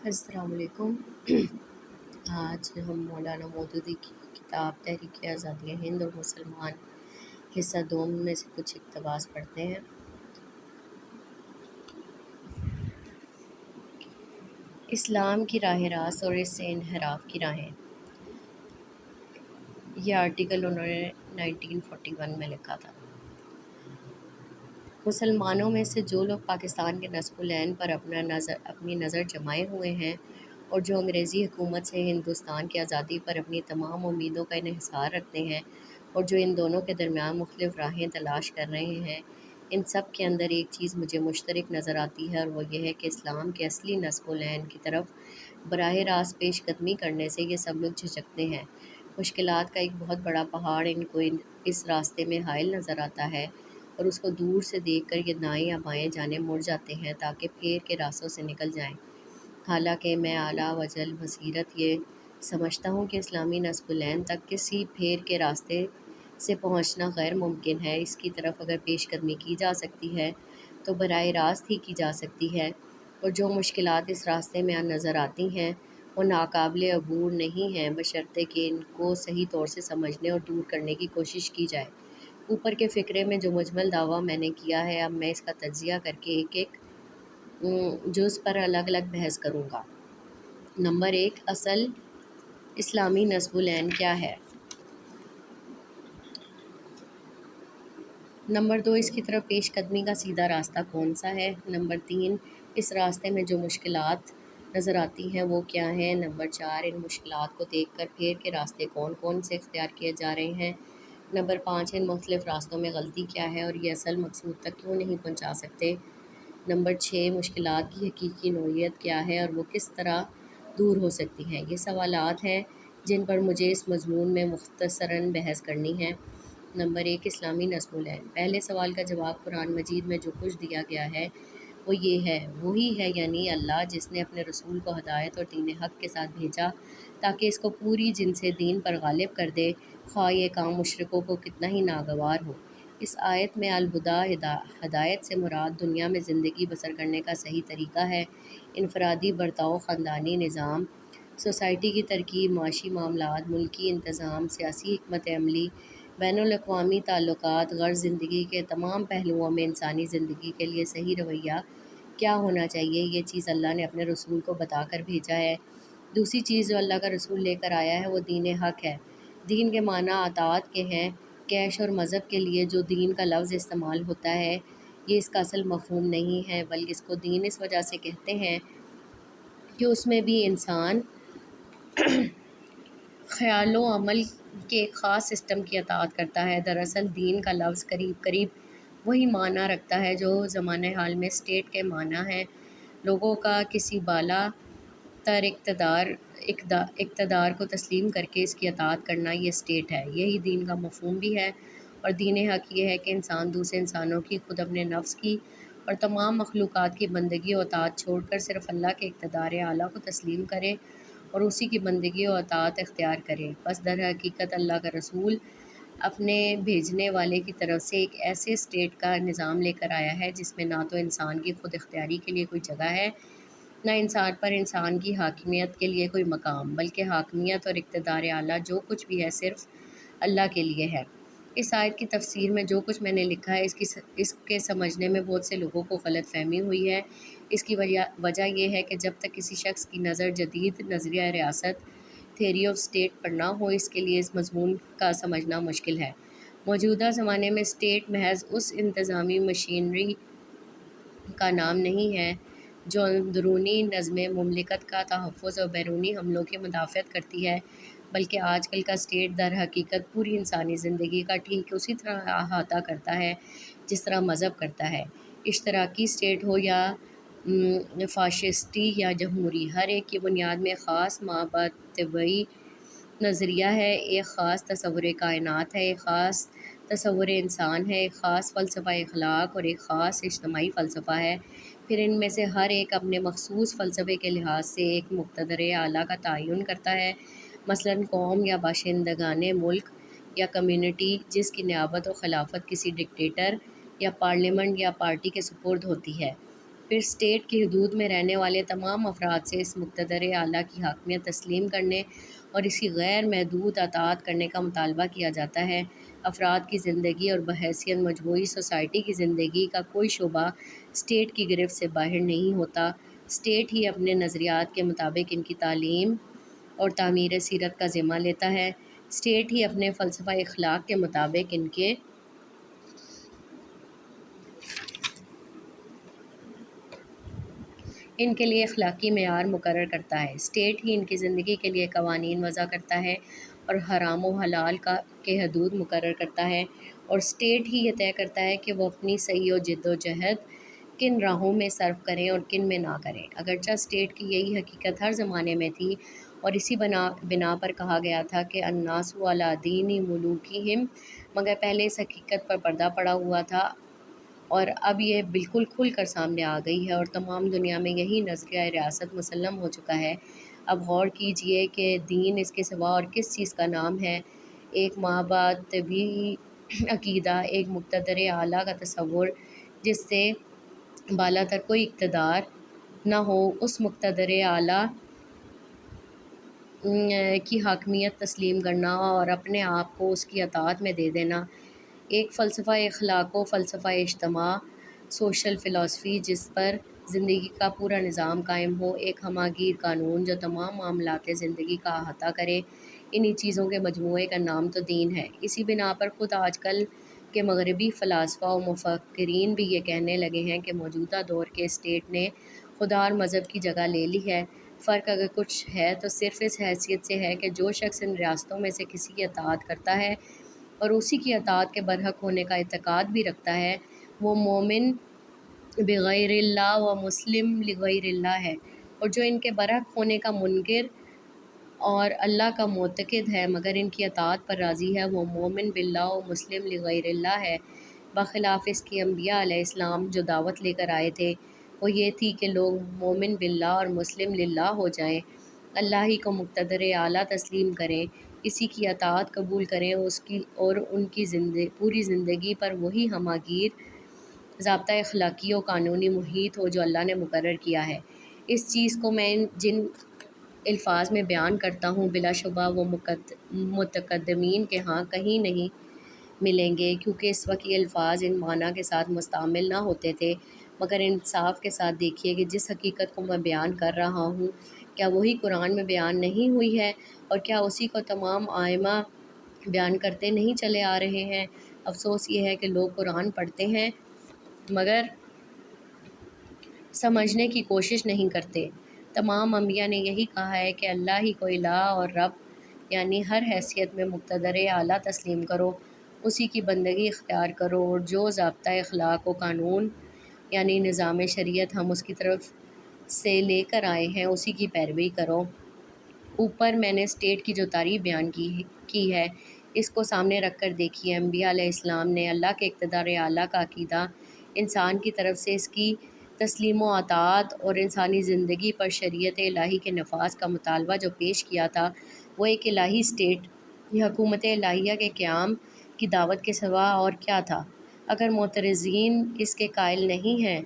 السلام علیکم۔ آج ہم مولانا مودودی کی کتاب تحریک آزادی ہند اور مسلمان حصہ دوم میں سے کچھ اقتباس پڑھتے ہیں۔ اسلام کی راہ راست اور اس سے انحراف کی راہیں۔ یہ آرٹیکل انہوں نے 1941 میں لکھا تھا۔ مسلمانوں میں سے جو لوگ پاکستان کے نصب العین پر اپنی نظر جمائے ہوئے ہیں اور جو انگریزی حکومت سے ہندوستان کی آزادی پر اپنی تمام امیدوں کا انحصار رکھتے ہیں اور جو ان دونوں کے درمیان مختلف راہیں تلاش کر رہے ہیں، ان سب کے اندر ایک چیز مجھے مشترک نظر آتی ہے، اور وہ یہ ہے کہ اسلام کے اصلی نصب العین کی طرف براہ راست پیش قدمی کرنے سے یہ سب لوگ جھجکتے ہیں۔ مشکلات کا ایک بہت بڑا پہاڑ ان کو اس راستے میں حائل نظر آتا ہے، اور اس کو دور سے دیکھ کر یہ دائیں یا بائیں جانب مڑ جاتے ہیں تاکہ پھیر کے راستوں سے نکل جائیں۔ حالانکہ میں اعلیٰ وجل بصیرت یہ سمجھتا ہوں کہ اسلامی نصب العین تک کسی پھیر کے راستے سے پہنچنا غیر ممکن ہے۔ اس کی طرف اگر پیش قدمی کی جا سکتی ہے تو براہ راست ہی کی جا سکتی ہے، اور جو مشکلات اس راستے میں نظر آتی ہیں وہ ناقابل عبور نہیں ہیں، بشرطے کہ ان کو صحیح طور سے سمجھنے اور دور کرنے کی کوشش کی جائے۔ اوپر کے فقرے میں جو مجمل دعویٰ میں نے کیا ہے، اب میں اس کا تجزیہ کر کے ایک ایک جز پر الگ الگ بحث کروں گا۔ نمبر 1، اصل اسلامی نصب العین کیا ہے؟ نمبر 2، اس کی طرف پیش قدمی کا سیدھا راستہ کون سا ہے؟ نمبر 3، اس راستے میں جو مشکلات نظر آتی ہیں وہ کیا ہیں؟ نمبر 4، ان مشکلات کو دیکھ کر پھیر کے راستے کون کون سے اختیار کیے جا رہے ہیں؟ نمبر 5، ان مختلف راستوں میں غلطی کیا ہے اور یہ اصل مقصود تک کیوں نہیں پہنچا سکتے؟ نمبر 6، مشکلات کی حقیقی نوعیت کیا ہے اور وہ کس طرح دور ہو سکتی ہیں؟ یہ سوالات ہیں جن پر مجھے اس مضمون میں مختصراً بحث کرنی ہے۔ نمبر 1، اسلامی نصب العین۔ پہلے سوال کا جواب قرآن مجید میں جو کچھ دیا گیا ہے وہ یہ ہے، وہی ہے یعنی اللہ جس نے اپنے رسول کو ہدایت اور دین حق کے ساتھ بھیجا تاکہ اس کو پوری جنس دین پر غالب کر دے، خواہ یہ کام مشرکوں کو کتنا ہی ناگوار ہو۔ اس آیت میں الہدا ہدایت سے مراد دنیا میں زندگی بسر کرنے کا صحیح طریقہ ہے۔ انفرادی برتاؤ، خاندانی نظام، سوسائٹی کی ترکیب، معاشی معاملات، ملکی انتظام، سیاسی حکمت عملی، بین الاقوامی تعلقات، غرض زندگی کے تمام پہلوؤں میں انسانی زندگی کے لیے صحیح رویہ کیا ہونا چاہیے، یہ چیز اللہ نے اپنے رسول کو بتا کر بھیجا ہے۔ دوسری چیز جو اللہ کا رسول لے کر آیا ہے وہ دین حق ہے۔ دین کے معنی اطاعت کے ہیں۔ کیش اور مذہب کے لیے جو دین کا لفظ استعمال ہوتا ہے یہ اس کا اصل مفہوم نہیں ہے، بلکہ اس کو دین اس وجہ سے کہتے ہیں کہ اس میں بھی انسان خیال و عمل کے ایک خاص سسٹم کی اطاعت کرتا ہے۔ دراصل دین کا لفظ قریب قریب وہی معنی رکھتا ہے جو زمانہ حال میں اسٹیٹ کے معنی ہے۔ لوگوں کا کسی بالا تر اقتدار کو تسلیم کر کے اس کی اطاعت کرنا، یہ اسٹیٹ ہے۔ یہی دین کا مفہوم بھی ہے، اور دین حق یہ ہے کہ انسان دوسرے انسانوں کی، خود اپنے نفس کی اور تمام مخلوقات کی بندگی و اطاعت چھوڑ کر صرف اللہ کے اقتدار اعلیٰ کو تسلیم کرے اور اسی کی بندگی و اطاعت اختیار کرے۔ بس در حقیقت اللہ کا رسول اپنے بھیجنے والے کی طرف سے ایک ایسے اسٹیٹ کا نظام لے کر آیا ہے جس میں نہ تو انسان کی خود اختیاری کے لیے کوئی جگہ ہے، نہ انسان پر انسان کی حاکمیت کے لیے کوئی مقام، بلکہ حاکمیت اور اقتدار اعلیٰ جو کچھ بھی ہے صرف اللہ کے لیے ہے۔ اس آیت کی تفسیر میں جو کچھ میں نے لکھا ہے اس کے سمجھنے میں بہت سے لوگوں کو غلط فہمی ہوئی ہے۔ اس کی وجہ یہ ہے کہ جب تک کسی شخص کی نظر جدید نظریہ ریاست، تھیوری آف اسٹیٹ پر نہ ہو، اس کے لیے اس مضمون کا سمجھنا مشکل ہے۔ موجودہ زمانے میں اسٹیٹ محض اس انتظامی مشینری کا نام نہیں ہے جو اندرونی نظم مملکت کا تحفظ اور بیرونی حملوں کی مدافعت کرتی ہے، بلکہ آج کل کا اسٹیٹ در حقیقت پوری انسانی زندگی کا ٹھیک اسی طرح احاطہ کرتا ہے جس طرح مذہب کرتا ہے۔ اشتراکی اسٹیٹ ہو یا فاشسٹی یا جمہوری، ہر ایک کی بنیاد میں ایک خاص مابعدالطبعی نظریہ ہے، ایک خاص تصور کائنات ہے، ایک خاص تصور انسان ہے، ایک خاص فلسفہ اخلاق اور ایک خاص اجتماعی فلسفہ ہے۔ پھر ان میں سے ہر ایک اپنے مخصوص فلسفے کے لحاظ سے ایک مقتدر اعلیٰ کا تعین کرتا ہے، مثلاً قوم یا باشندگان ملک یا کمیونٹی جس کی نیابت و خلافت کسی ڈکٹیٹر یا پارلیمنٹ یا پارٹی کے سپرد ہوتی ہے۔ پھر اسٹیٹ کی حدود میں رہنے والے تمام افراد سے اس مقتدر اعلیٰ کی حاکمیت تسلیم کرنے اور اس کی غیر محدود اطاعت کرنے کا مطالبہ کیا جاتا ہے۔ افراد کی زندگی اور بحیثیت مجموعی سوسائٹی کی زندگی کا کوئی شعبہ اسٹیٹ کی گرفت سے باہر نہیں ہوتا۔ اسٹیٹ ہی اپنے نظریات کے مطابق ان کی تعلیم اور تعمیر سیرت کا ذمہ لیتا ہے۔ اسٹیٹ ہی اپنے فلسفہ اخلاق کے مطابق ان کے لیے اخلاقی معیار مقرر کرتا ہے۔ اسٹیٹ ہی ان کی زندگی کے لیے قوانین وضع کرتا ہے اور حرام و حلال کے حدود مقرر کرتا ہے، اور اسٹیٹ ہی یہ طے کرتا ہے کہ وہ اپنی سعی و جد و جہد کن راہوں میں صرف کریں اور کن میں نہ کریں۔ اگرچہ اسٹیٹ کی یہی حقیقت ہر زمانے میں تھی اور اسی بنا پر کہا گیا تھا کہ الناس علی دین ملوکہم، مگر پہلے اس حقیقت پر پردہ پڑا ہوا تھا اور اب یہ بالکل کھل کر سامنے آ گئی ہے اور تمام دنیا میں یہی نظریہ ریاست مسلم ہو چکا ہے۔ اب غور کیجئے کہ دین اس کے سوا اور کس چیز کا نام ہے؟ ایک مابعدی عقیدہ، ایک مقتدر اعلیٰ کا تصور جس سے بالا تر کوئی اقتدار نہ ہو، اس مقتدر اعلیٰ کی حاکمیت تسلیم کرنا اور اپنے آپ کو اس کی اطاعت میں دے دینا، ایک فلسفہ اخلاق و فلسفہ اجتماع، سوشل فلسفی جس پر زندگی کا پورا نظام قائم ہو، ایک ہمہ گیر قانون جو تمام معاملات زندگی کا احاطہ کرے، انہی چیزوں کے مجموعے کا نام تو دین ہے۔ اسی بنا پر خود آج کل کے مغربی فلاسفہ و مفکرین بھی یہ کہنے لگے ہیں کہ موجودہ دور کے اسٹیٹ نے خدا اور مذہب کی جگہ لے لی ہے۔ فرق اگر کچھ ہے تو صرف اس حیثیت سے ہے کہ جو شخص ان ریاستوں میں سے کسی کی اطاعت کرتا ہے اور اسی کی اطاعت کے برحق ہونے کا اعتقاد بھی رکھتا ہے، وہ مومن بغیر اللہ و مسلم لغیر اللہ ہے، اور جو ان کے برحق ہونے کا منکر اور اللہ کا معتقد ہے مگر ان کی اطاعت پر راضی ہے، وہ مومن باللہ و مسلم لغیر اللہ ہے۔ بخلاف اس کے انبیاء علیہ السلام جو دعوت لے کر آئے تھے وہ یہ تھی کہ لوگ مومن باللہ اور مسلم للہ ہو جائیں، اللہ ہی کو مقتدر اعلیٰ تسلیم کریں، اسی کی اطاعت قبول کریں اور ان کی پوری زندگی پر وہی ہمہ گیر ضابطہ اخلاقی و قانونی محیط ہو جو اللہ نے مقرر کیا ہے۔ اس چیز کو میں جن الفاظ میں بیان کرتا ہوں بلا شبہ وہ متقدمین کے ہاں کہیں نہیں ملیں گے، کیونکہ اس وقت یہ الفاظ ان معنی کے ساتھ مستعمل نہ ہوتے تھے، مگر انصاف کے ساتھ دیکھیے کہ جس حقیقت کو میں بیان کر رہا ہوں کیا وہی قرآن میں بیان نہیں ہوئی ہے، اور کیا اسی کو تمام ائمہ بیان کرتے نہیں چلے آ رہے ہیں؟ افسوس یہ ہے کہ لوگ قرآن پڑھتے ہیں مگر سمجھنے کی کوشش نہیں کرتے۔ تمام انبیاء نے یہی کہا ہے کہ اللہ ہی کو الہ اور رب یعنی ہر حیثیت میں مقتدر اعلیٰ تسلیم کرو، اسی کی بندگی اختیار کرو اور جو ضابطہ اخلاق و قانون یعنی نظام شریعت ہم اس کی طرف سے لے کر آئے ہیں اسی کی پیروی کرو۔ اوپر میں نے اسٹیٹ کی جو تعریف بیان کی ہے اس کو سامنے رکھ کر دیکھیے، انبیاء علیہ السلام نے اللہ کے اقتدار اعلیٰ کا عقیدہ انسان کی طرف سے اس کی تسلیم و اطاعت اور انسانی زندگی پر شریعت الہی کے نفاذ کا مطالبہ جو پیش کیا تھا وہ ایک الہی اسٹیٹ یا حکومت الہیہ کے قیام کی دعوت کے سوا اور کیا تھا۔ اگر معترضین اس کے قائل نہیں ہیں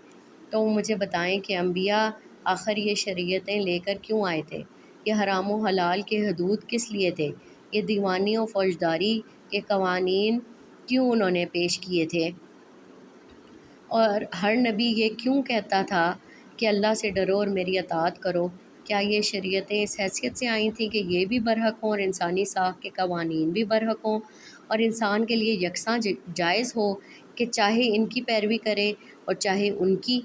تو وہ مجھے بتائیں کہ انبیاء آخر یہ شریعتیں لے کر کیوں آئے تھے؟ یہ حرام و حلال کے حدود کس لیے تھے؟ یہ دیوانی و فوجداری کے قوانین کیوں انہوں نے پیش کیے تھے؟ اور ہر نبی یہ کیوں کہتا تھا کہ اللہ سے ڈرو اور میری اطاعت کرو؟ کیا یہ شریعتیں اس حیثیت سے آئی تھیں کہ یہ بھی برحق ہوں اور انسانی ساکھ کے قوانین بھی برحق ہوں اور انسان کے لیے یکساں جائز ہو کہ چاہے ان کی پیروی کرے اور چاہے ان کی؟